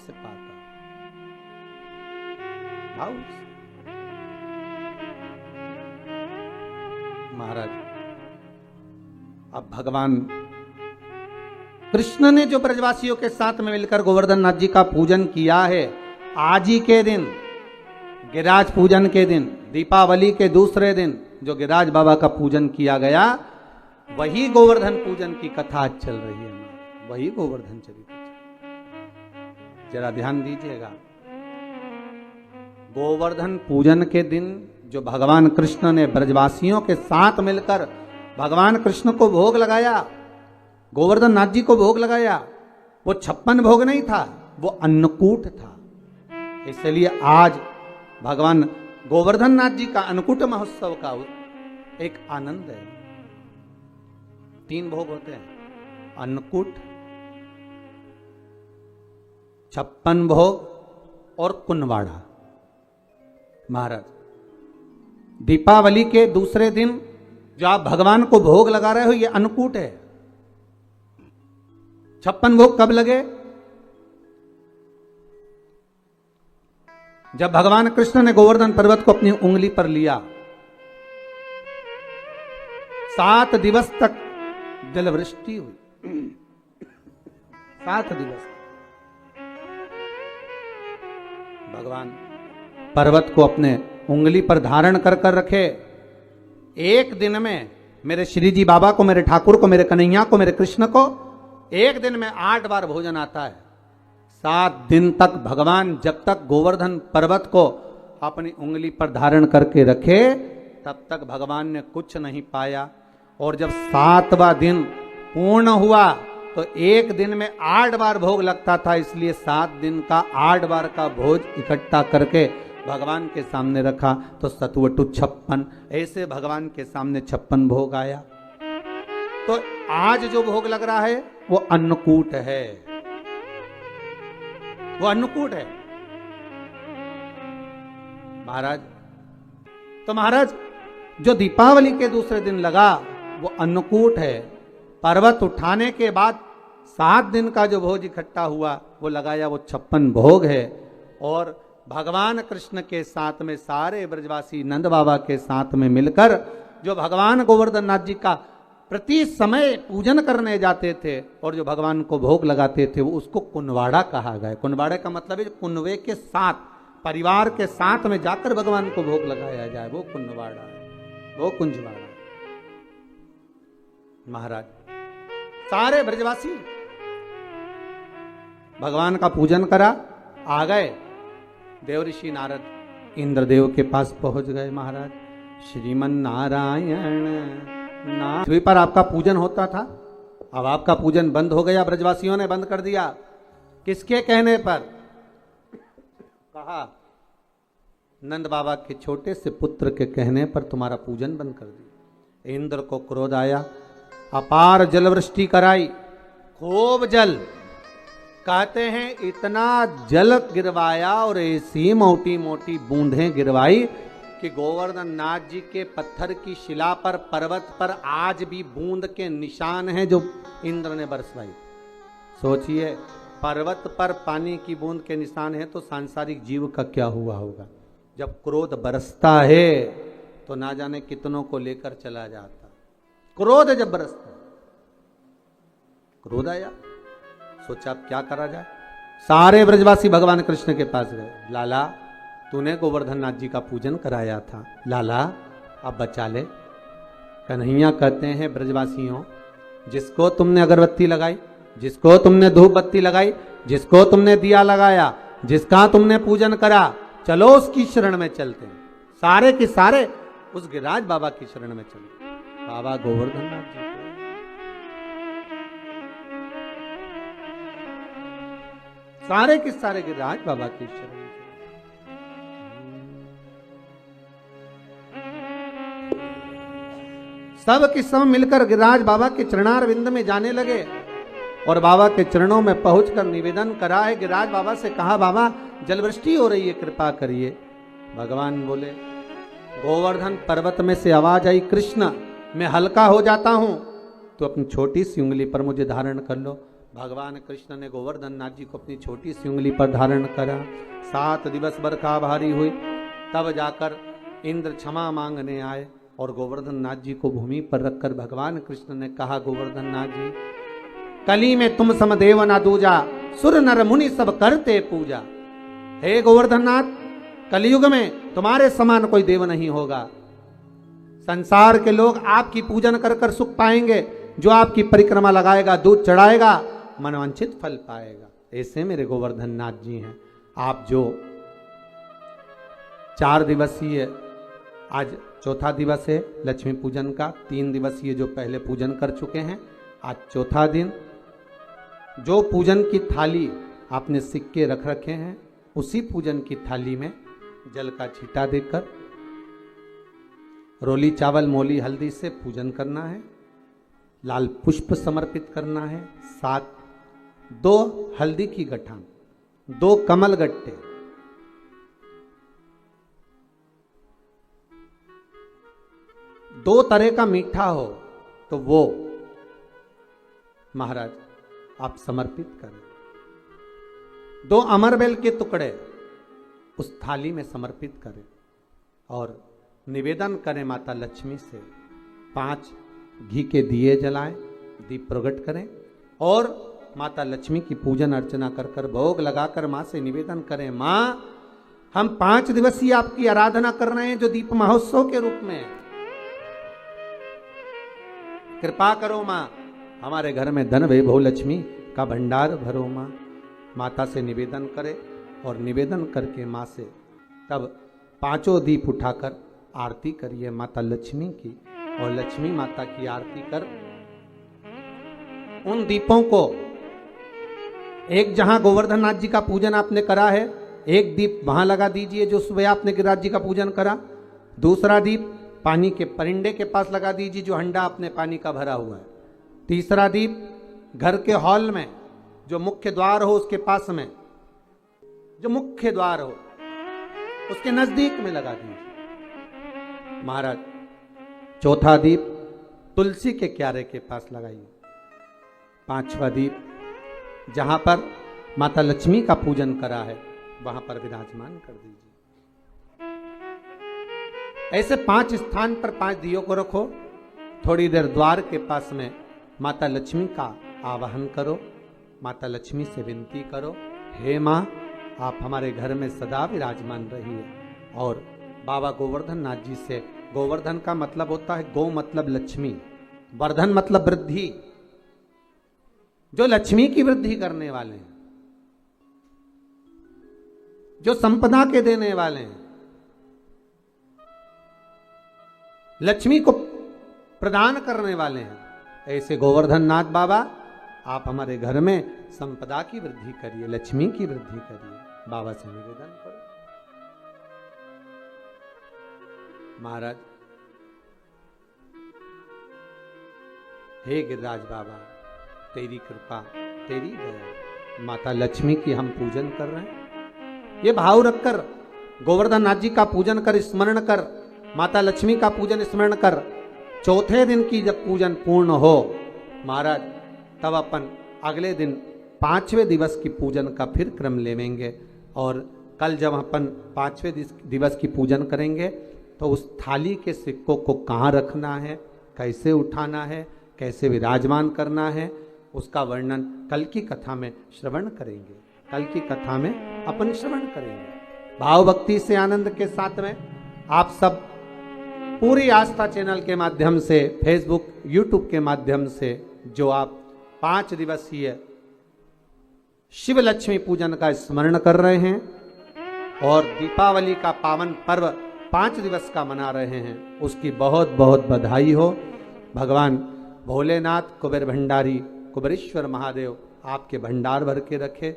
से पाता, भाव से। महाराज अब भगवान कृष्ण ने जो ब्रजवासियों के साथ में मिलकर गोवर्धन नाथ जी का पूजन किया है, आज ही के दिन गिरिराज पूजन के दिन, दीपावली के दूसरे दिन जो गिरिराज बाबा का पूजन किया गया, वही गोवर्धन पूजन की कथा आज चल रही है। वही गोवर्धन चरित्र, जरा ध्यान दीजिएगा। गोवर्धन पूजन के दिन जो भगवान कृष्ण ने ब्रजवासियों के साथ मिलकर भगवान कृष्ण को भोग लगाया, गोवर्धन नाथ जी को भोग लगाया, वो 56 भोग नहीं था, वो अन्नकूट था। इसलिए आज भगवान गोवर्धन नाथ जी का अन्नकूट महोत्सव का एक आनंद है। 3 भोग होते हैं, अन्नकूट, 56 भोग और कुनवाड़ा। महाराज दीपावली के दूसरे दिन जो आप भगवान को भोग लगा रहे हो, ये अन्नकूट है। 56 भोग कब लगे? जब भगवान कृष्ण ने गोवर्धन पर्वत को अपनी उंगली पर लिया, 7 दिवस तक जलवृष्टि हुई। 7 दिवस भगवान पर्वत को अपने उंगली पर धारण कर कर रखे। एक दिन में मेरे श्री जी बाबा को, मेरे ठाकुर को, मेरे कन्हैया को, मेरे कृष्ण को एक दिन में 8 बार भोजन आता है। 7 दिन तक भगवान जब तक गोवर्धन पर्वत को अपनी उंगली पर धारण करके रखे, तब तक भगवान ने कुछ नहीं पाया। और जब 7वां दिन पूर्ण हुआ तो एक दिन में 8 बार भोग लगता था, इसलिए 7 दिन का 8 बार का भोज इकट्ठा करके भगवान के सामने रखा, तो सतवटु 56, ऐसे भगवान के सामने 56 भोग आया। तो आज जो भोग लग रहा है वो अन्नकूट है, वो अन्नकूट है महाराज। तो महाराज जो दीपावली के दूसरे दिन लगा वो अन्नकूट है। पर्वत उठाने के बाद 7 दिन का जो भोज इकट्ठा हुआ वो लगाया, वो 56 भोग है। और भगवान कृष्ण के साथ में सारे ब्रजवासी नंद बाबा के साथ में मिलकर जो भगवान गोवर्धन नाथ जी का प्रति समय पूजन करने जाते थे और जो भगवान को भोग लगाते थे, वो उसको कुनवाड़ा कहा गया। कुनवाड़े का मतलब है कुनवे के साथ, परिवार के साथ में जाकर भगवान को भोग लगाया जाए, वो कुनवाड़ा है, वो कुंजवाड़ा। महाराज सारे ब्रजवासी भगवान का पूजन करा, आ गए। देवऋषि नारद इंद्रदेव के पास पहुंच गए। महाराज श्रीमन नारायण नाथ पृथ्वी पर आपका पूजन होता था, अब आपका पूजन बंद हो गया, ब्रजवासियों ने बंद कर दिया। किसके कहने पर? कहा नंद बाबा के छोटे से पुत्र के कहने पर तुम्हारा पूजन बंद कर दिया। इंद्र को क्रोध आया, अपार जलवृष्टि कराई, खूब जल, कहते हैं इतना जल गिरवाया और ऐसी मोटी मोटी बूंदें गिरवाई कि गोवर्धन नाथ जी के पत्थर की शिला पर, पर्वत पर आज भी बूंद के निशान हैं जो इंद्र ने बरसवाई। सोचिए, पर्वत पर पानी की बूंद के निशान हैं तो सांसारिक जीव का क्या हुआ होगा। जब क्रोध बरसता है तो ना जाने कितनों को लेकर चला जाता। क्रोध जब बरसता, क्रोध आया, सोचा अब क्या करा जाए। सारे ब्रजवासी भगवान कृष्ण के पास गए। लाला, तूने गोवर्धन नाथ जी का पूजन कराया था, लाला अब बचा ले। कन्हैया कहते हैं ब्रजवासियों, जिसको तुमने अगरबत्ती लगाई, जिसको तुमने धूप बत्ती लगाई, जिसको तुमने दिया लगाया, जिसका तुमने पूजन करा, चलो उसकी शरण में चलते हैं। सारे के सारे उस गिरिराज बाबा की शरण में चले। बाबा गोवर्धन नाथ जी सारे के सारे गिरिराज बाबा की शरण में। सब के सब मिलकर गिरिराज बाबा के चरणारविंद में जाने लगे और बाबा के चरणों में पहुंचकर निवेदन करा है। गिरिराज बाबा से कहा, बाबा जलवृष्टि हो रही है, कृपा करिए। भगवान बोले, गोवर्धन पर्वत में से आवाज आई, कृष्ण मैं हल्का हो जाता हूं तो अपनी छोटी सी उंगली पर मुझे धारण कर लो, भगवान कृष्ण ने गोवर्धन नाथ जी को अपनी छोटी सी उंगली पर धारण करा। 7 दिवस बरखा भारी हुई, तब जाकर इंद्र क्षमा मांगने आए और गोवर्धन नाथ जी को भूमि पर रखकर भगवान कृष्ण ने कहा, गोवर्धन नाथ जी, कली में तुम सम देव ना दूजा, सुर नर मुनि सब करते पूजा। हे गोवर्धन नाथ, कलयुग में तुम्हारे समान कोई देव नहीं होगा। संसार के लोग आपकी पूजन कर कर सुख पाएंगे। जो आपकी परिक्रमा लगाएगा, दूध चढ़ाएगा, मनवांछित फल पाएगा। ऐसे मेरे गोवर्धन नाथ जी हैं। आप जो 4 दिवसीय, आज चौथा दिवस है लक्ष्मी पूजन का, 3 दिवसीय जो पहले पूजन कर चुके हैं, आज चौथा दिन। जो पूजन की थाली आपने सिक्के रख रखे हैं, उसी पूजन की थाली में जल का छींटा देकर रोली चावल मोली हल्दी से पूजन करना है। लाल पुष्प समर्पित करना है। 2 हल्दी की गठान, 2 कमल गट्टे, 2 तरह का मीठा हो तो वो महाराज आप समर्पित करें। 2 अमरबेल के टुकड़े उस थाली में समर्पित करें और निवेदन करें माता लक्ष्मी से। 5 घी के दिए जलाएं, दीप प्रकट करें और माता लक्ष्मी की पूजन अर्चना कर कर भोग लगाकर मां से निवेदन करें, मां हम 5 दिवसीय आपकी आराधना कर रहे हैं जो दीप महोत्सव के रूप में। कृपा करो मां, हमारे घर में धन वैभव लक्ष्मी का भंडार भरो मां। माता से निवेदन करे और निवेदन करके मां से तब 5 दीप उठाकर आरती करिए माता लक्ष्मी की। और लक्ष्मी माता की आरती कर उन दीपों को, एक जहां गोवर्धन नाथ जी का पूजन आपने करा है, एक दीप वहां लगा दीजिए जो सुबह आपने गिरिराज जी का पूजन करा। दूसरा दीप पानी के परिंडे के पास लगा दीजिए जो हंडा आपने पानी का भरा हुआ है। तीसरा दीप घर के हॉल में जो मुख्य द्वार हो उसके पास में, जो मुख्य द्वार हो उसके नजदीक में लगा दीजिए महाराज। चौथा दीप तुलसी के क्यारे के पास लगाइए। 5वां दीप जहां पर माता लक्ष्मी का पूजन करा है वहां पर विराजमान कर दीजिए। ऐसे 5 स्थान पर 5 दियों को रखो। थोड़ी देर द्वार के पास में माता लक्ष्मी का आवाहन करो। माता लक्ष्मी से विनती करो, हे मां आप हमारे घर में सदा विराजमान रहिए। और बाबा गोवर्धन नाथ जी से, गोवर्धन का मतलब होता है गौ मतलब लक्ष्मी, वर्धन मतलब वृद्धि, जो लक्ष्मी की वृद्धि करने वाले हैं, जो संपदा के देने वाले हैं, लक्ष्मी को प्रदान करने वाले हैं। ऐसे गोवर्धन नाथ बाबा आप हमारे घर में संपदा की वृद्धि करिए, लक्ष्मी की वृद्धि करिए। बाबा से निवेदन करो। महाराज, हे गिरिराज बाबा तेरी कृपा, तेरी दया, माता लक्ष्मी की हम पूजन कर रहे हैं। ये भाव रखकर गोवर्धन नाथ जी का पूजन कर, स्मरण कर, माता लक्ष्मी का पूजन स्मरण कर। चौथे दिन की जब पूजन पूर्ण हो महाराज, तब अपन अगले दिन 5वें दिवस की पूजन का फिर क्रम लेवेंगे। और कल जब अपन 5वें दिवस की पूजन करेंगे तो उस थाली के सिक्कों को कहाँ रखना है, कैसे उठाना है, कैसे विराजमान करना है, उसका वर्णन कल की कथा में श्रवण करेंगे। कल की कथा में अपन श्रवण करेंगे। भाव भक्ति से आनंद के साथ में आप सब पूरी आस्था चैनल के माध्यम से, फेसबुक यूट्यूब के माध्यम से जो आप 5 दिवसीय शिव लक्ष्मी पूजन का स्मरण कर रहे हैं और दीपावली का पावन पर्व 5 दिवस का मना रहे हैं, उसकी बहुत बहुत बधाई हो। भगवान भोलेनाथ, कुबेर भंडारी, कुबेरेश्वर महादेव आपके भंडार भर के रखे।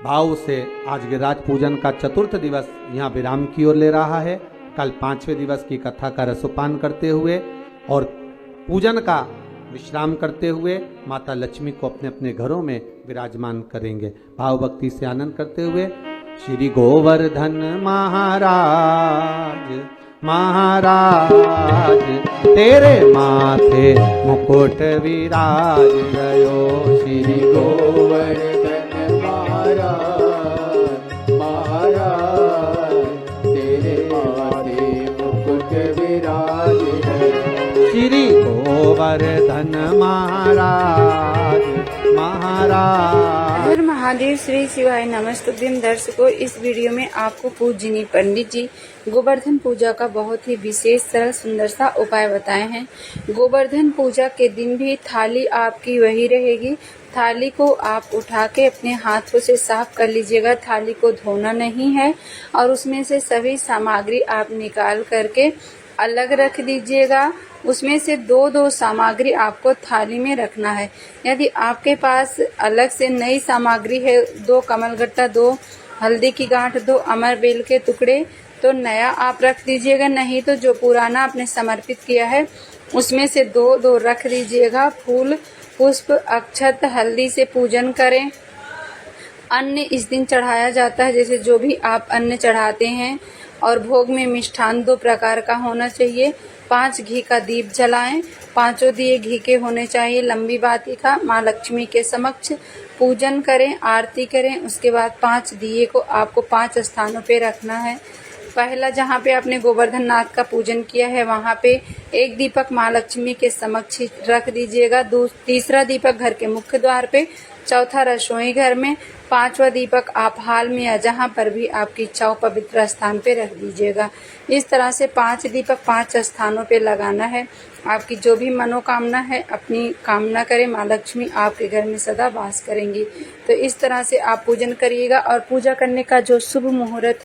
भाव से आज गिरिराज पूजन का 4th दिवस यहाँ विराम की ओर ले रहा है। कल 5वें दिवस की कथा का रसोपान करते हुए और पूजन का विश्राम करते हुए माता लक्ष्मी को अपने अपने घरों में विराजमान करेंगे। भाव भक्ति से आनंद करते हुए श्री गोवर्धन महाराज महाराज तेरे माथे मुकुट विराज गयो श्री गोवर्धन महाराज महाराज तेरे माथे मुकुट विराज गयो श्री गोवर्धन महाराज महाराज। हर महादेव श्री शिवाय नमस्तुभ्यम। दर्शकों, इस वीडियो में आपको पूजनीय पंडित जी गोवर्धन पूजा का बहुत ही विशेष सरल सुंदर सा उपाय बताए हैं। गोवर्धन पूजा के दिन भी थाली आपकी वही रहेगी। थाली को आप उठा के अपने हाथों से साफ कर लीजिएगा। थाली को धोना नहीं है और उसमें से सभी सामग्री आप निकाल करके अलग रख दीजिएगा। उसमें से दो सामग्री आपको थाली में रखना है। यदि आपके पास अलग से नई सामग्री है, 2 कमलगट्टा, 2 हल्दी की गांठ, 2 अमर बेल के टुकड़े, तो नया आप रख दीजिएगा। नहीं तो जो पुराना आपने समर्पित किया है उसमें से 2 रख दीजिएगा। फूल, पुष्प, अक्षत, हल्दी से पूजन करें। अन्न इस दिन चढ़ाया जाता है, जैसे जो भी आप अन्न चढ़ाते हैं। और भोग में मिष्ठान 2 प्रकार का होना चाहिए। 5 घी का दीप जलाएं। 5 दिए घी के होने चाहिए। लंबी बाती का माँ लक्ष्मी के समक्ष पूजन करें, आरती करें। उसके बाद 5 दिए को आपको 5 स्थानों पे रखना है। पहला जहाँ पे आपने गोवर्धन नाथ का पूजन किया है वहाँ पे 1 दीपक माँ लक्ष्मी के समक्ष रख दीजिएगा। तीसरा दीपक घर के मुख्य द्वार पे, चौथा रसोई घर में, 5वां दीपक आप हाल में या जहाँ पर भी आपकी इच्छा हो पवित्र स्थान पे रख दीजिएगा। इस तरह से 5 दीपक 5 स्थानों पे लगाना है। आपकी जो भी मनोकामना है अपनी कामना करें, माँ लक्ष्मी आपके घर में सदा वास करेंगी। तो इस तरह से आप पूजन करिएगा। और पूजा करने का जो शुभ मुहूर्त